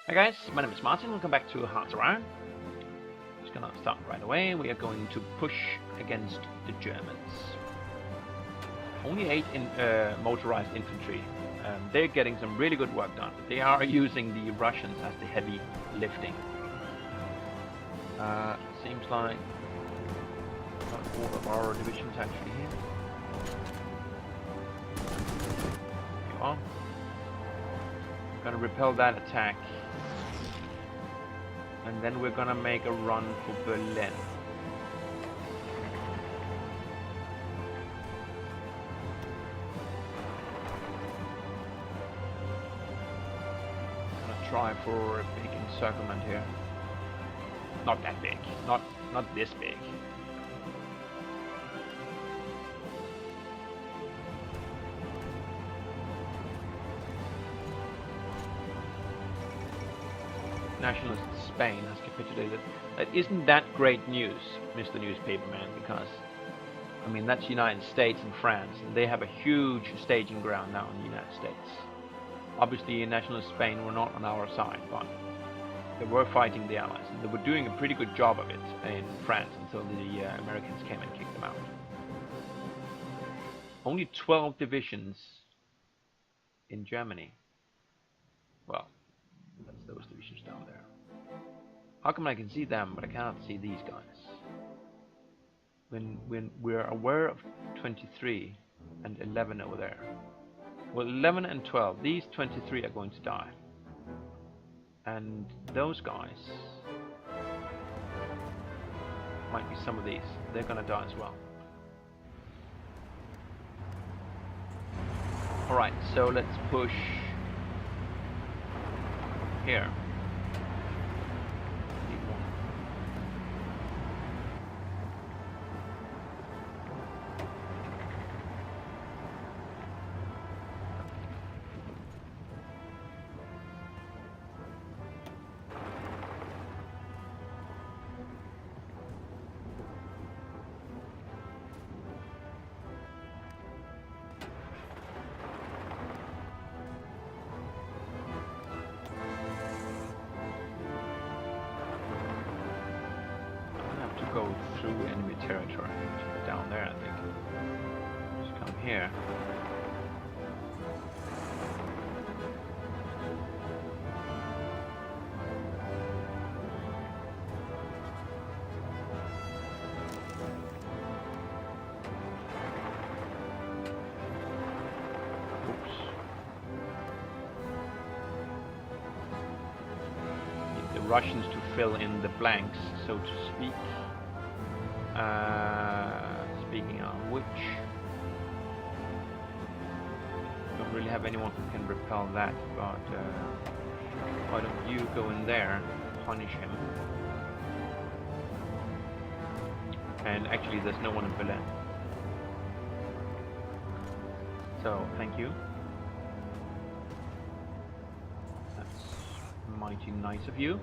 Hi guys, my name is Martin. Welcome back to Hearts of Iron. Just gonna start right away. We are going to push against the Germans. Only 8 motorized infantry. They're getting some really good work done. They are using the Russians as the heavy lifting. Seems like not all of our divisions actually here. There you are. We're gonna repel that attack. And then we're gonna make a run for Berlin. Gonna try for a big encirclement here. Not that big. Not this big. Nationalist Spain has capitulated. That isn't that great news, Mr. Newspaperman, because I mean that's United States and France, and they have a huge staging ground now in the United States. Obviously, Nationalist Spain were not on our side, but they were fighting the Allies, and they were doing a pretty good job of it in France until the Americans came and kicked them out. Only 12 divisions in Germany. Well, that's those divisions down there. How come I can see them, but I cannot see these guys? When we're aware of 23 and 11 over there. Well, 11 and 12, these 23 are going to die. And those guys might be some of these. They're gonna die as well. Alright, so let's push here. Go through enemy territory. Down there, I think. Just come here. Oops. Need the Russians to fill in the blanks, so to speak. Speaking of which, don't really have anyone who can repel that, but why don't you go in there, punish him? And actually there's no one in Berlin. So, thank you. That's mighty nice of you.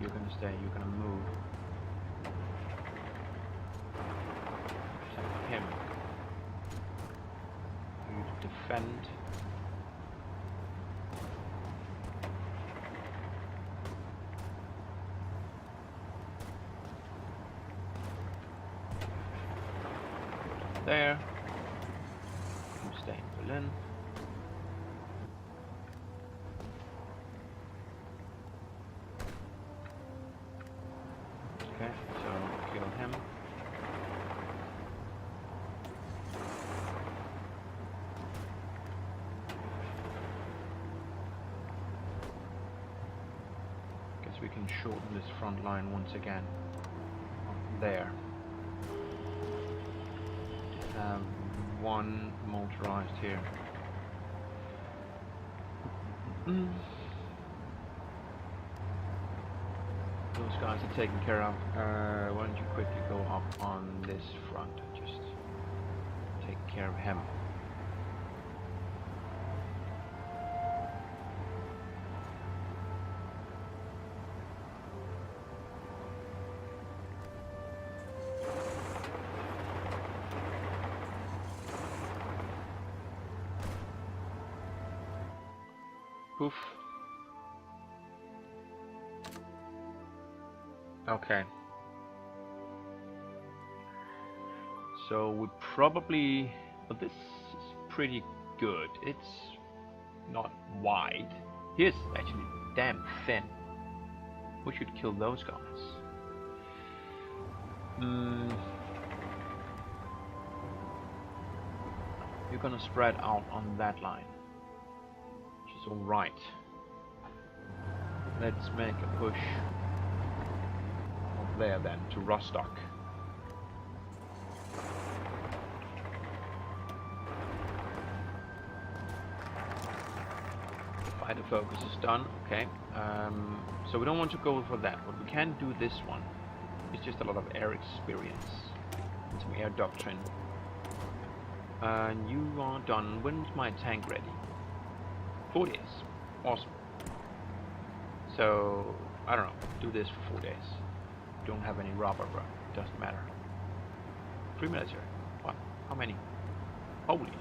You're gonna stay, you're gonna move. Protect him. You to defend. There. You stay in Berlin. Okay, so kill him. Guess we can shorten this front line once again. There. One motorized here. Those guys are taken care of. Why don't you quickly go up on this front. Just take care of him. Poof. Okay. So we probably, but this is pretty good. It's not wide. Here's actually damn thin. We should kill those guys. You're gonna spread out on that line, which is all right. Let's make a push up there then to Rostock. Fighter focus is done. Okay. So we don't want to go for that, but we can do this one. It's just a lot of air experience and some air doctrine. And you are done. When's my tank ready? 4 days. Awesome. So I don't know. Do this for 4 days. Don't have any rubber, bro. Doesn't matter. Free military. What? How many? Holy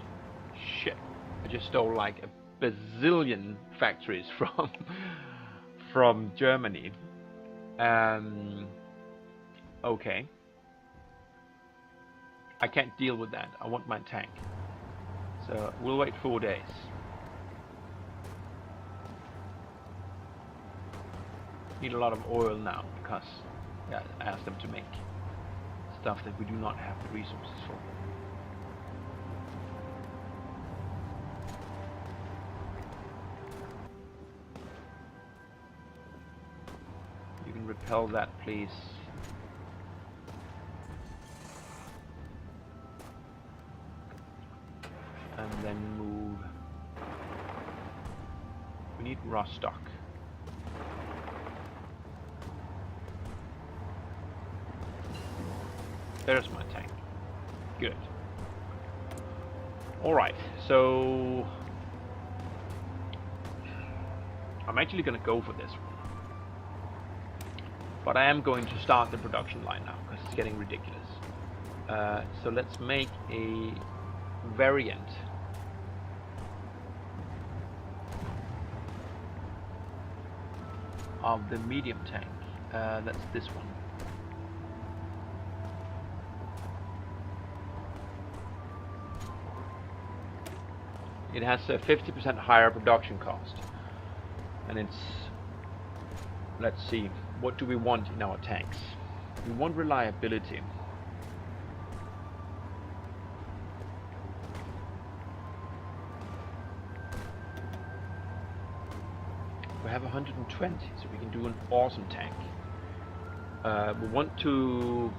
shit! I just stole like a bazillion factories from Germany. Okay. I can't deal with that. I want my tank. So we'll wait 4 days. Need a lot of oil now because I asked them to make stuff that we do not have the resources for. You can repel that, please. And then move. We need Rostock. There's my tank. Good. Alright, so I'm actually going to go for this one. But I am going to start the production line now because it's getting ridiculous. So let's make a variant of the medium tank. That's this one. It has a 50% higher production cost, and it's, let's see, what do we want in our tanks? We want reliability. We have 120, so we can do an awesome tank. We want to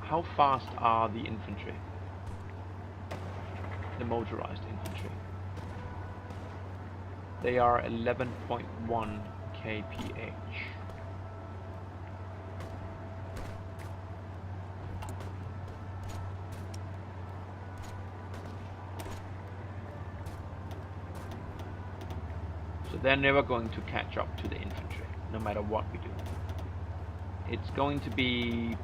how fast are the infantry? The motorized infantry. They are 11.1 kph. So they're never going to catch up to the infantry, no matter what we do. It's going to be,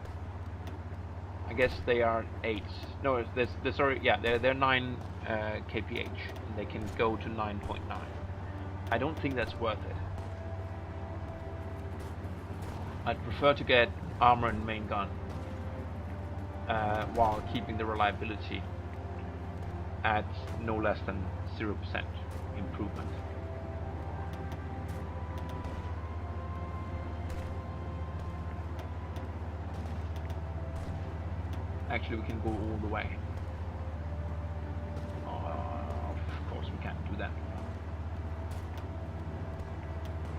I guess they are 8. No, they're 9 kph, and they can go to 9.9. I don't think that's worth it. I'd prefer to get armor and main gun while keeping the reliability at no less than 0% improvement. Actually, we can go all the way. Of course, we can't do that.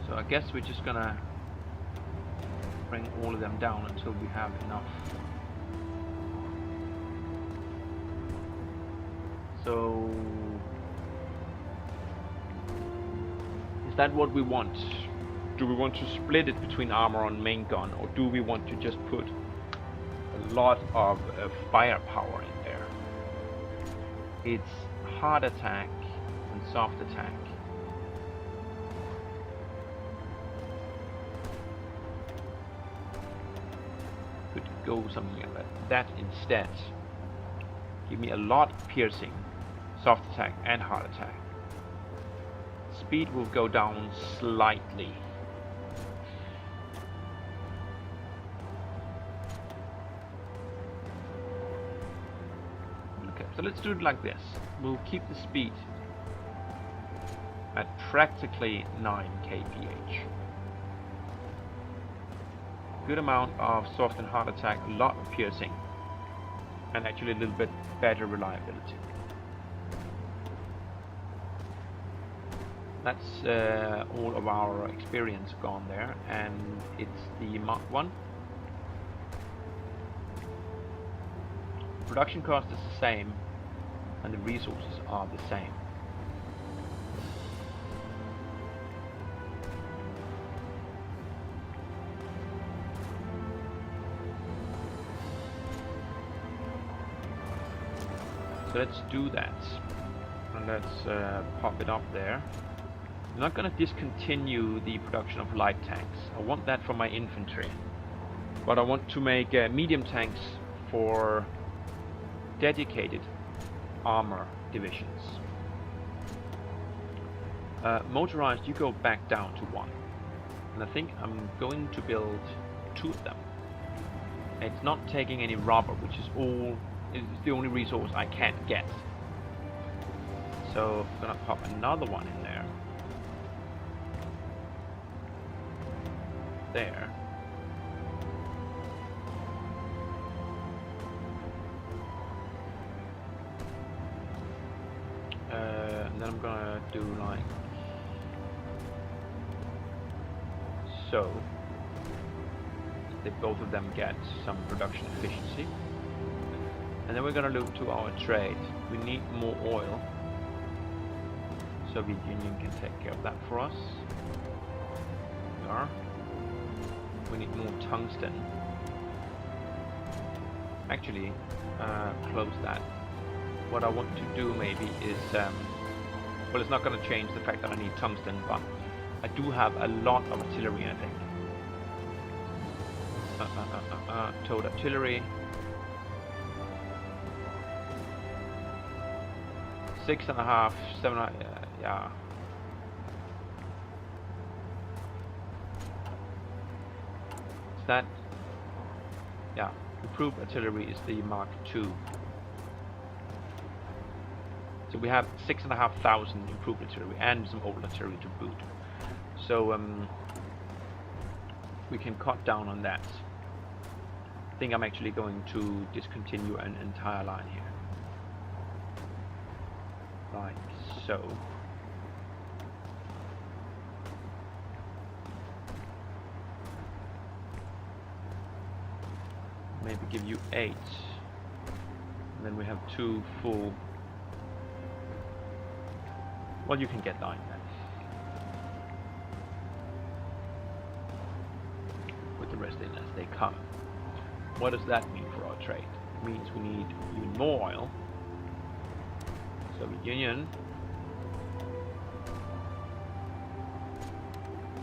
So I guess we're just gonna bring all of them down until we have enough So, is that what we want? Do we want to split it between armor and main gun, or do we want to just put a lot of firepower in there? It's hard attack and soft attack. Could go something like that instead. Give me a lot of piercing, soft attack and hard attack. Speed will go down slightly. Okay, so let's do it like this. We'll keep the speed at practically 9 kph. Good amount of soft and hard attack, a lot of piercing, and actually a little bit better reliability. That's all of our experience gone there, and it's the Mark 1. Production cost is the same, and the resources are the same. So let's do that, and let's pop it up there. I'm not going to discontinue the production of light tanks. I want that for my infantry, but I want to make medium tanks for dedicated armor divisions. Motorized, you go back down to 1, and I think I'm going to build 2 of them. It's not taking any rubber, which is the only resource I can't get. So I'm gonna pop another one in there. There. And then I'm gonna do like so. They both of them get some production efficiency. And then we're gonna look to our trade. We need more oil. Soviet Union can take care of that for us. We need more tungsten. Actually, close that. What I want to do maybe is, well, it's not going to change the fact that I need tungsten, but I do have a lot of artillery, I think. Towed artillery. 6.5, 7, yeah. Is that? Yeah. Improved artillery is the Mark II. So we have 6,500 improved artillery and some old artillery to boot. So we can cut down on that. I think I'm actually going to discontinue an entire line here. Like so. Maybe give you 8. And then we have 2 full. Well, you can get 9 then. With the rest in as they come. What does that mean for our trade? It means we need even more oil. Soviet Union.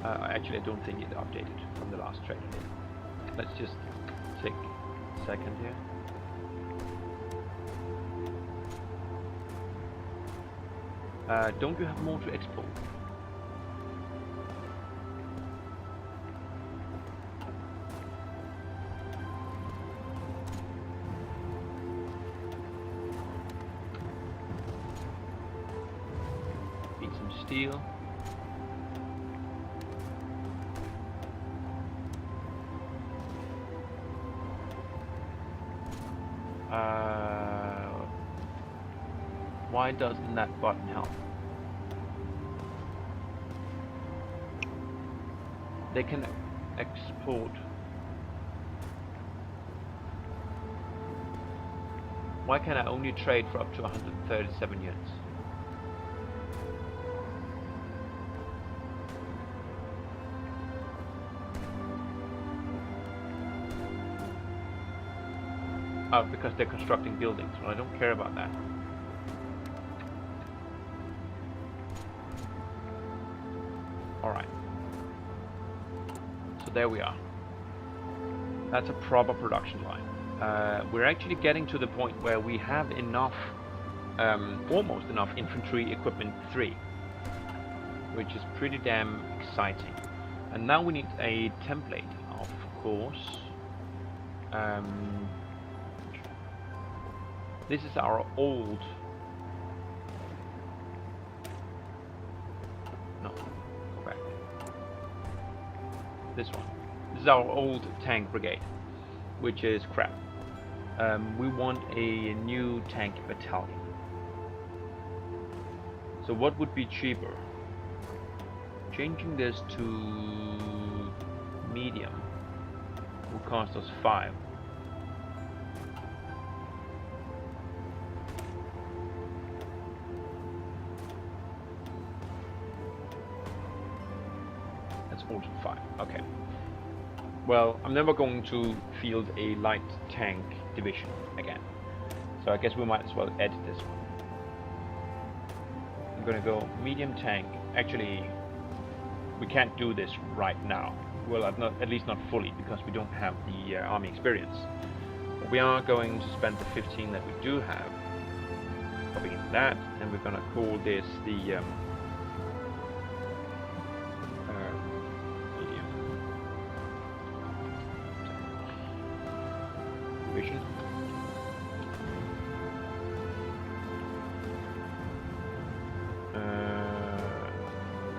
Actually, I don't think it updated from the last trade. Let's just take a second here. Don't you have more to export? Need some steel. Why doesn't that button help? They can export. Why can I only trade for up to 137 units? Oh, because they're constructing buildings. Well, I don't care about that. Alright. So there we are. That's a proper production line. We're actually getting to the point where we have enough, almost enough infantry equipment 3, which is pretty damn exciting. And now we need a template, of course. This is our old... No, go back. This one. This is our old tank brigade, which is crap. We want a new tank battalion. So what would be cheaper? Changing this to medium will cost us 5. That's also 5. Okay. Well, I'm never going to field a light tank division again. So I guess we might as well edit this one. I'm gonna go medium tank. Actually, we can't do this right now. Well, at least not fully, because we don't have the army experience. But we are going to spend the 15 that we do have, copying into that, and we're gonna call this the medium division.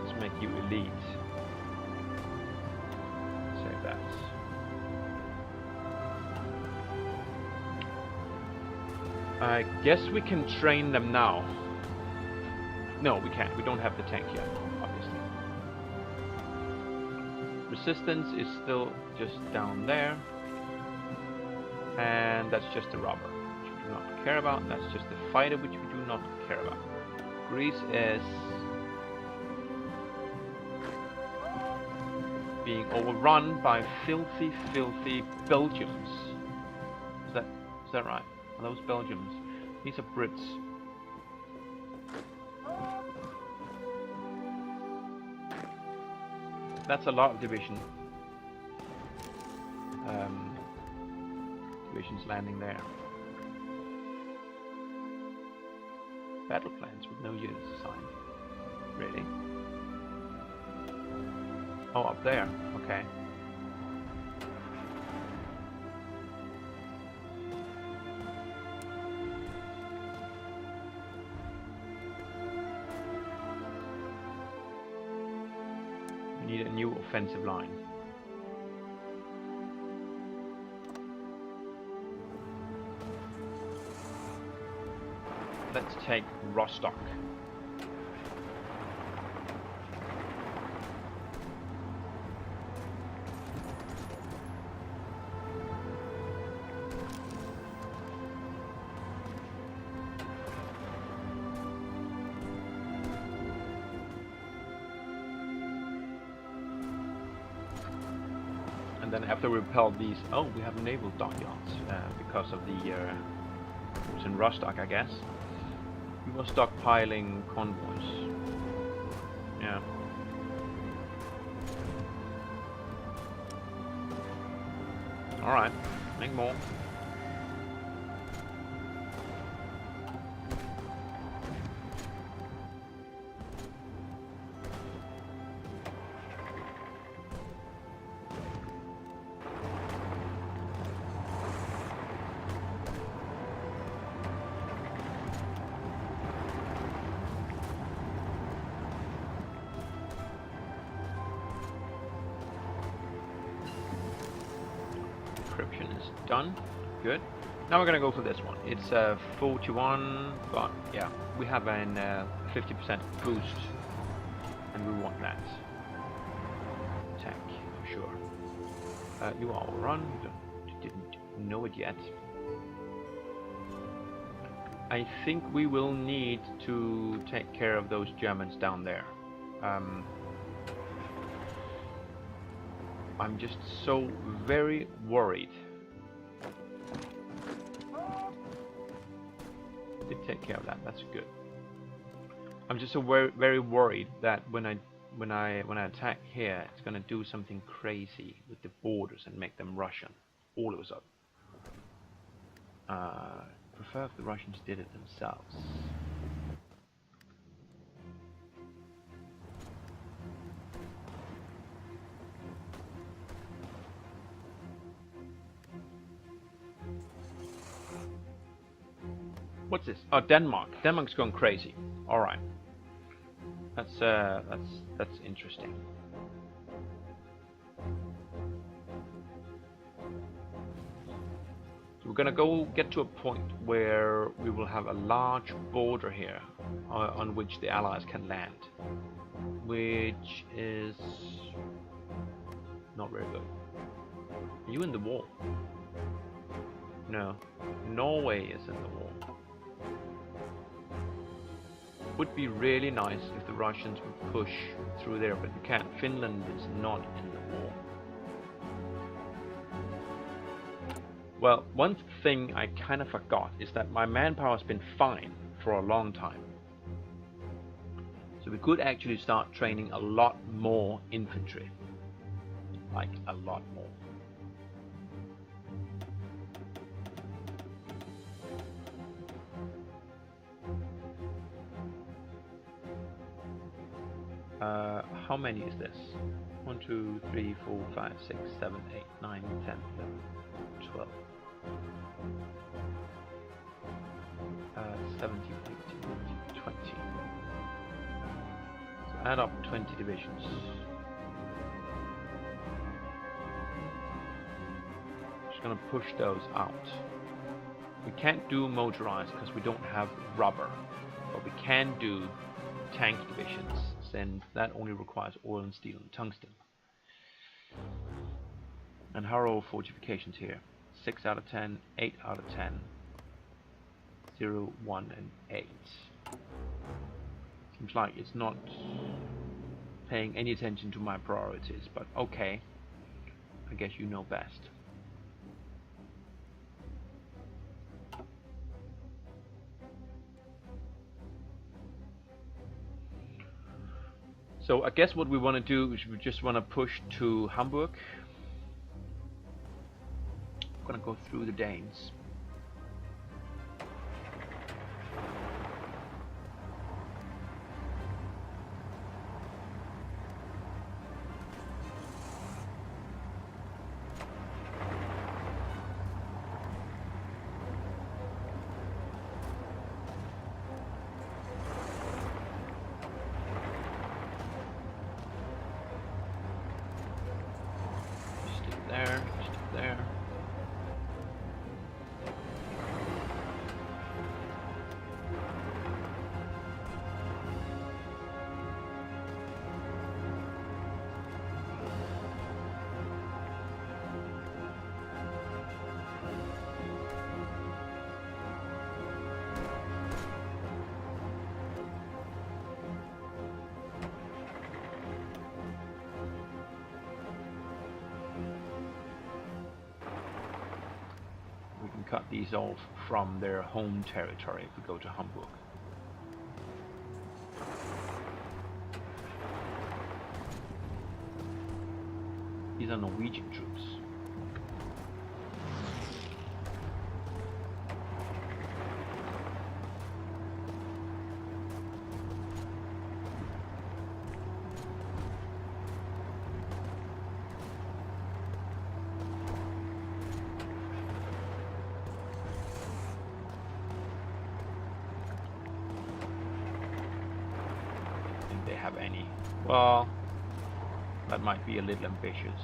Let's make you elite. Save that. I guess we can train them now. No, we can't. We don't have the tank yet, obviously. Resistance is still just down there. And that's just the robber, which we do not care about. That's just the fighter, which we do not care about. Greece is being overrun by filthy, filthy Belgians. Is that right? Are those Belgians? These are Brits. That's a lot of division. Divisions landing there. Battle plans with no units assigned. Really? Oh, up there. Okay. We need a new offensive line. Let's take Rostock. And then after we repel these, oh, we have naval dockyards because of the it was in Rostock, I guess. We were stockpiling convoys. Yeah. Alright, make more. Is done. Good. Now we're gonna go for this one. It's 41, but yeah, we have an 50% boost, and we want that. Attack, for sure. You are all run. You didn't know it yet. I think we will need to take care of those Germans down there. I'm just so very worried. Did take care of that. That's good. I'm just so very worried that when I attack here, it's gonna do something crazy with the borders and make them Russian all of a sudden. Prefer if the Russians did it themselves. What's this? Oh, Denmark. Denmark's going crazy. All right. That's interesting. So we're gonna get to a point where we will have a large border here, on which the Allies can land, which is not very good. Are you in the wall? No. Norway is in the wall. Would be really nice if the Russians would push through there, but you can't. Finland is not in the war. Well, one thing I kind of forgot is that my manpower has been fine for a long time. So we could actually start training a lot more infantry. Like a lot more. How many is this? 1, 2, 3, 4, 5, 6, 7, 8, 9, 10, 11, 12. 17, 18, 19, 20. So add up 20 divisions. Just gonna push those out. We can't do motorized because we don't have rubber, but we can do tank divisions, since that only requires oil and steel and tungsten. And how are all fortifications here? 6 out of 10, 8 out of 10, 0, 1, and 8. Seems like it's not paying any attention to my priorities, but okay. I guess you know best. So I guess what we want to do is we just want to push to Hamburg. I'm going to go through the Danes. Cut these off from their home territory if we go to Hamburg. These are Norwegian troops. Have any? Well, that might be a little ambitious.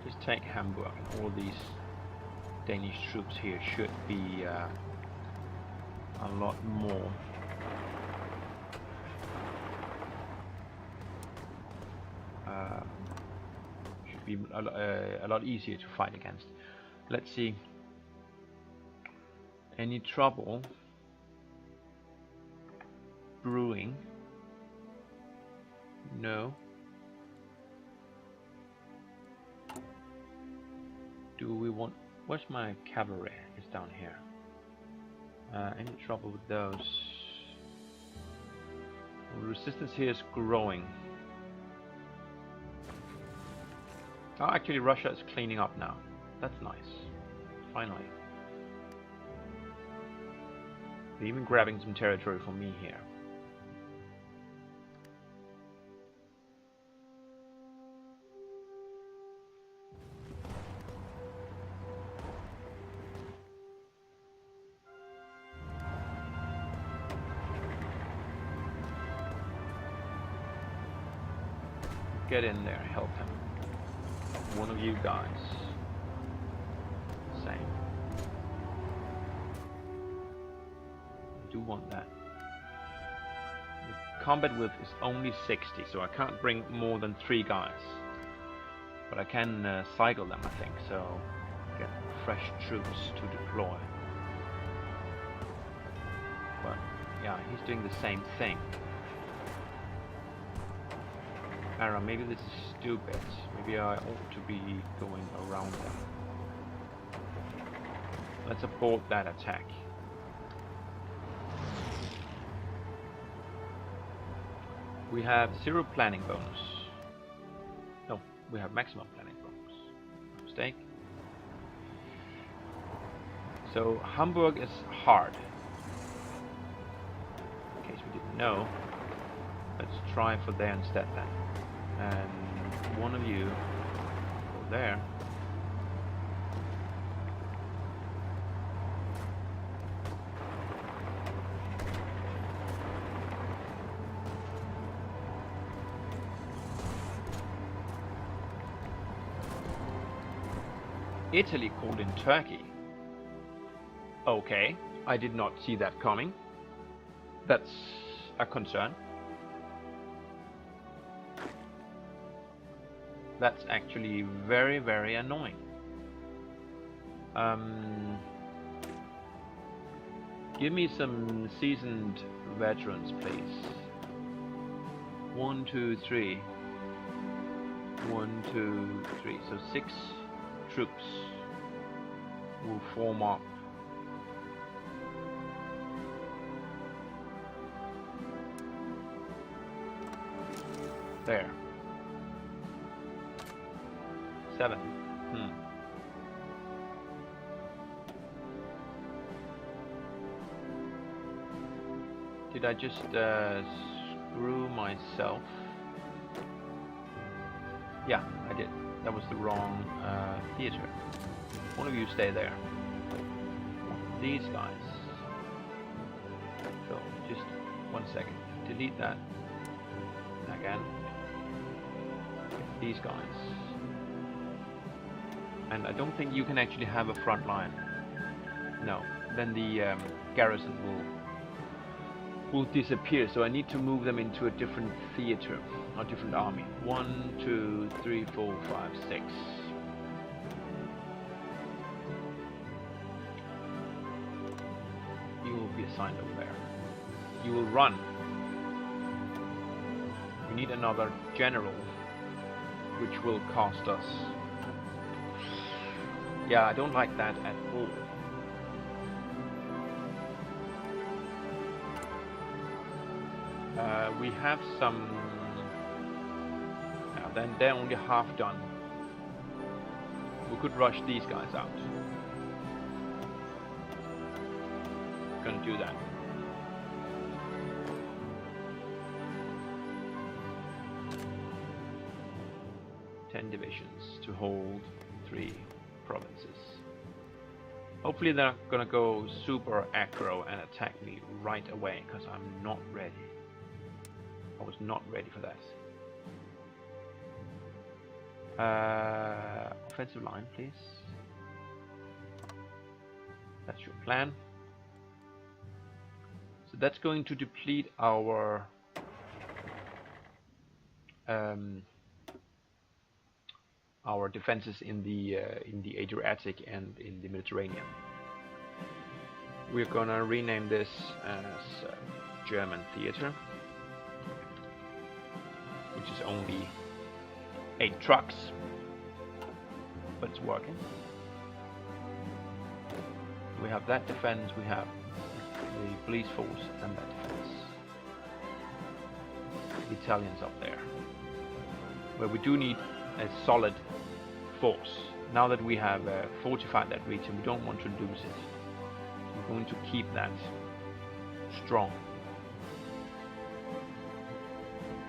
Just take Hamburg, and all these Danish troops here should be a lot more should be a lot easier to fight against. Let's see. Any trouble brewing? No. Do we want... Where's my cavalry? It's down here. Any trouble with those? Resistance here is growing. Oh, actually Russia is cleaning up now. That's nice. Finally. They're even grabbing some territory from me here. Get in there, help him. One of you guys. Same. I do want that. The combat width is only 60, so I can't bring more than 3 guys. But I can cycle them, I think, so get fresh troops to deploy. But yeah, he's doing the same thing. Maybe this is stupid. Maybe I ought to be going around them. Let's abort that attack. We have 0 planning bonus. No, we have maximum planning bonus. Mistake. So Hamburg is hard. In case we didn't know. Let's try for there instead then. And one of you go there. Italy called in Turkey. Okay, I did not see that coming. That's a concern. That's actually very, very annoying. Give me some seasoned veterans, please. 1, 2, 3. 1, 2, 3. So 6 troops will form up. There. 7. Did I just screw myself? Yeah, I did. That was the wrong theater. One of you stay there. These guys. So, just 1 second. Delete that. Again. These guys. And I don't think you can actually have a front line. No. Then the garrison will disappear. So I need to move them into a different theater, or different army. 1, 2, 3, 4, 5, 6. You will be assigned over there. You will run. We need another general, which will cost us. Yeah, I don't like that at all. We have some... then they're only half done. We could rush these guys out. Gonna do that. Ten divisions to hold 3 provinces. Hopefully they're not gonna go super aggro and attack me right away, because I'm not ready. I was not ready for that. Offensive line, please. That's your plan. So that's going to deplete our defenses in the Adriatic and in the Mediterranean. We're gonna rename this as German Theater, which is only 8 trucks, but it's working. We have that defense, we have the police force and that defense. The Italians up there. Where we do need a solid force. Now that we have fortified that region, we don't want to lose it. We're going to keep that strong.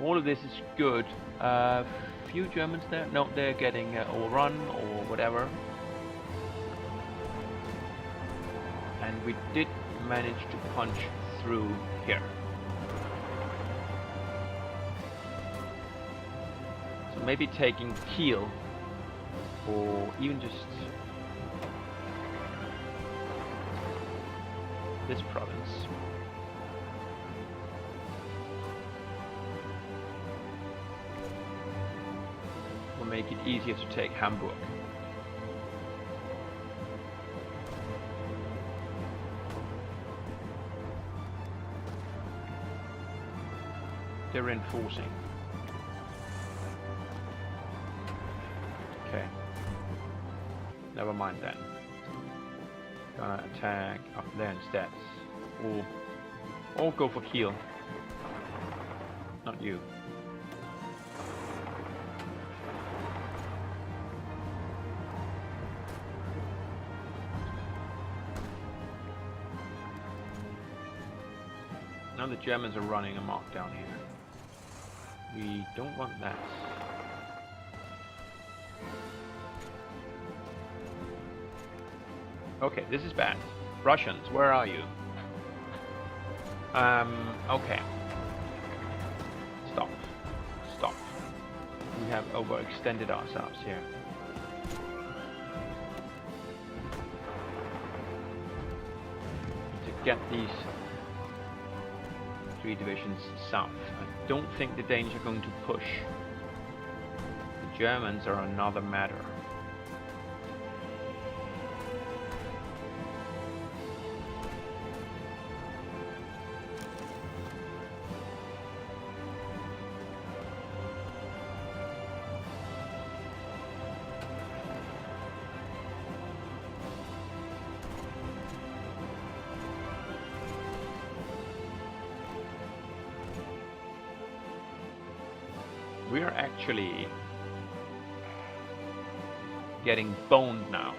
All of this is good. Few Germans there. No, they're getting overrun or whatever. And we did manage to punch through here. So maybe taking Kiel, or even just this province. Will make it easier to take Hamburg. They're reinforcing. Okay. Never mind then. Gonna attack up there instead. Or go for Kiel. Not you. Now the Germans are running amok down here. We don't want that. Okay, this is bad. Russians, where are you? Okay. Stop. Stop. We have overextended ourselves here. To get these 3 divisions south. I don't think the Danes are going to push. The Germans are another matter. We are actually getting boned now.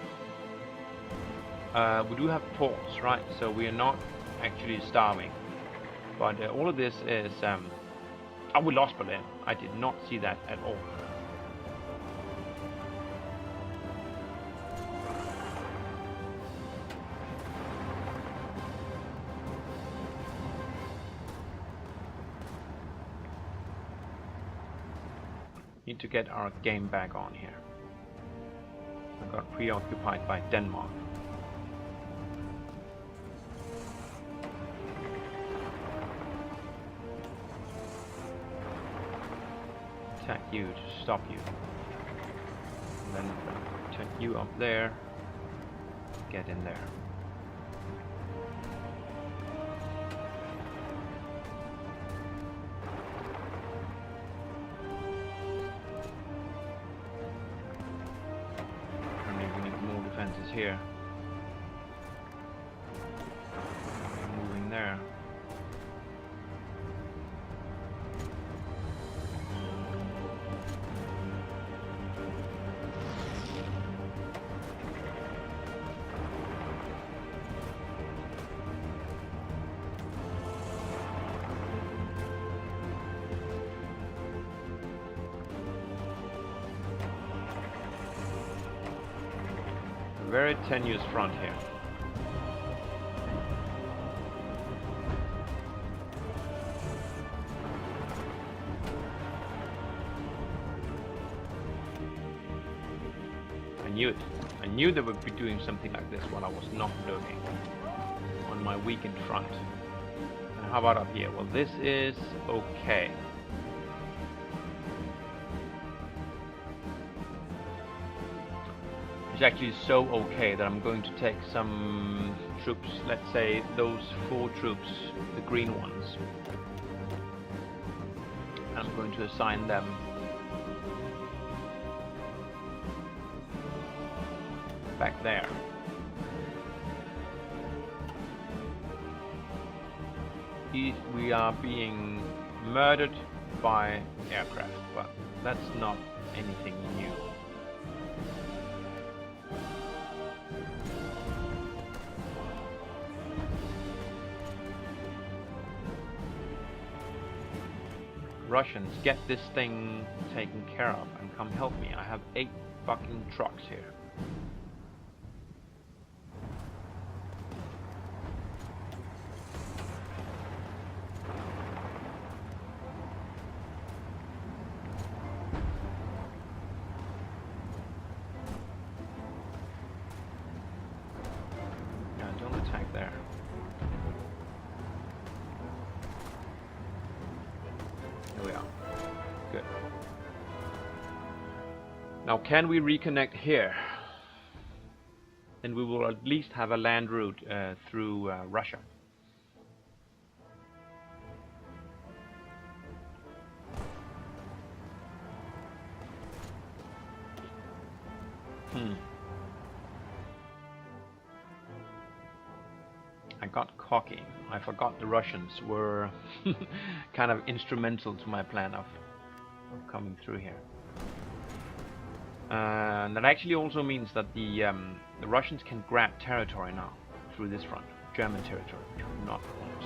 We do have ports, right? So we are not actually starving. But all of this is... oh, we lost Berlin. I did not see that at all. Need to get our game back on here. I got preoccupied by Denmark. Attack you to stop you. And then attack you up there. Get in there. Here. Moving there. Very tenuous front here. I knew it. I knew they would be doing something like this while I was not looking on my weakened front. And how about up here? Well, this is okay. It's actually so okay that I'm going to take some troops, let's say those 4 troops, the green ones. I'm going to assign them back there. We are being murdered by aircraft, but that's not anything new. Russians, get this thing taken care of and come help me. I have 8 fucking trucks here. Yeah, don't attack there. Here we are. Good. Now can we reconnect here? And we will at least have a land route through Russia. I got cocky. I forgot the Russians were kind of instrumental to my plan of coming through here. And that actually also means that the Russians can grab territory now through this front, German territory, which we do not want.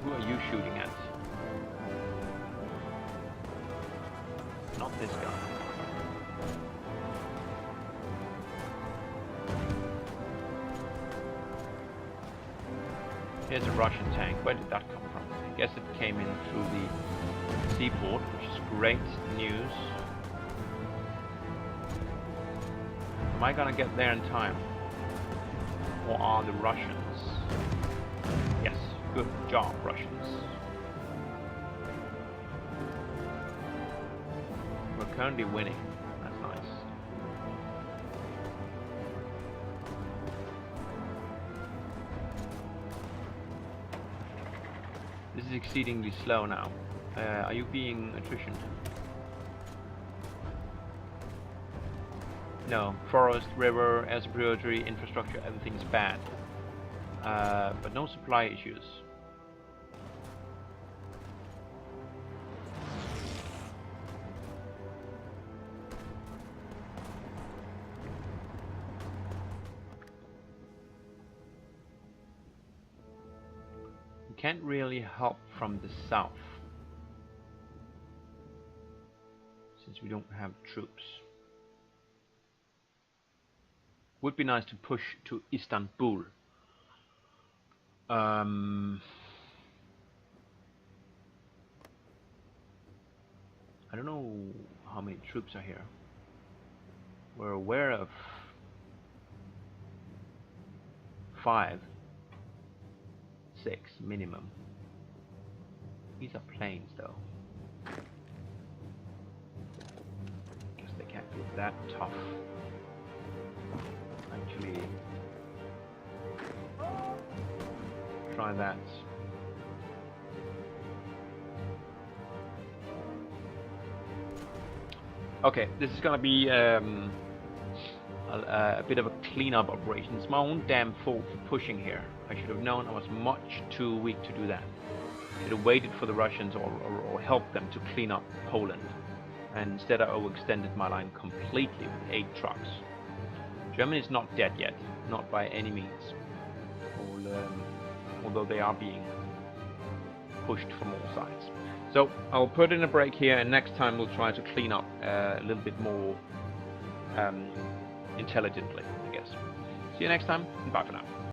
Who are you shooting at? Not this guy. Here's a Russian tank. Where did that come from? I guess it came in through the seaport, which is great news. Am I gonna get there in time? Or are the Russians? Yes, good job, Russians. We're currently winning. That's nice. This is exceedingly slow now. Are you being attritioned? No. Forest, river, air superiority, infrastructure, everything is bad. But no supply issues. Can't really help from the south since we don't have troops. Would be nice to push to Istanbul. I don't know how many troops are here. We're aware of 5. 6 minimum. These are planes though. Guess they can't be that tough. Actually, try that. Okay, this is gonna be a bit of a cleanup operation. It's my own damn fault for pushing here. I should have known I was much too weak to do that. I should have waited for the Russians or helped them to clean up Poland. And instead I overextended my line completely with 8 trucks. Germany is not dead yet, not by any means. Although they are being pushed from all sides. So I'll put in a break here, and next time we'll try to clean up a little bit more intelligently, I guess. See you next time, and bye for now.